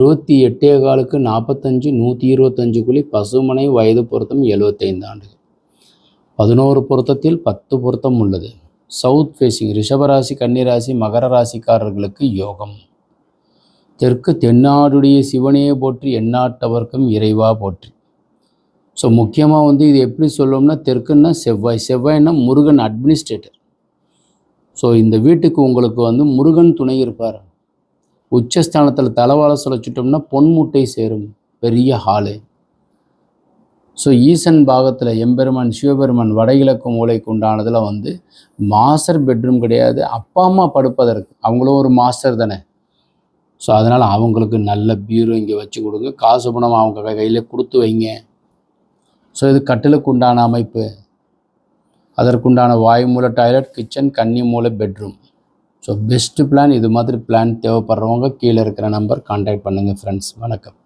28 45 125 பசுமனை வயது பொருத்தம் 75 ஆண்டுகள். 11 பொருத்தத்தில் 10 பொருத்தம் உள்ளது. சவுத் ஃபேஸிங் ரிஷபராசி, கன்னிராசி, மகர ராசிக்காரர்களுக்கு யோகம். தெற்கு தென்னாடுடைய சிவனையே போற்றி, எந்நாட்டவர்க்கும் இறைவா போற்றி. ஸோ முக்கியமாக இது எப்படி சொல்லணும்னா, தெற்குன்னா செவ்வாய்னா முருகன் அட்மினிஸ்ட்ரேட்டர். ஸோ இந்த வீட்டுக்கு உங்களுக்கு முருகன் துணை இருப்பார். உச்சஸ்தானத்தில் தலைவாழ சுழச்சிட்டோம்னா பொன்முட்டை சேரும், பெரிய ஹாலு. ஸோ ஈசன் பாகத்தில் எம்பெருமான் சிவபெருமான் வடகிழக்கு மூலைக்கு உண்டானதில் மாஸ்டர் பெட்ரூம் கிடையாது. அப்பா அம்மா படுப்பதற்கு அவங்களும் ஒரு மாஸ்டர் தானே. ஸோ அதனால் அவங்களுக்கு நல்ல பீரோ இங்கே வச்சு கொடுங்க. காசு பணம் அவங்க கையில் கொடுத்து வைங்க. ஸோ இது கட்டிலுக்கு உண்டான அமைப்பு. அதற்குண்டான வாயு மூல டாய்லெட், கிச்சன், கன்னி மூல பெட்ரூம். So best plan. இது மாதிரி பிளான் தேவைப்படுறவங்க கீழே இருக்கிற நம்பர் கான்டாக்ட் பண்ணுங்கள் ஃப்ரெண்ட்ஸ். வணக்கம்.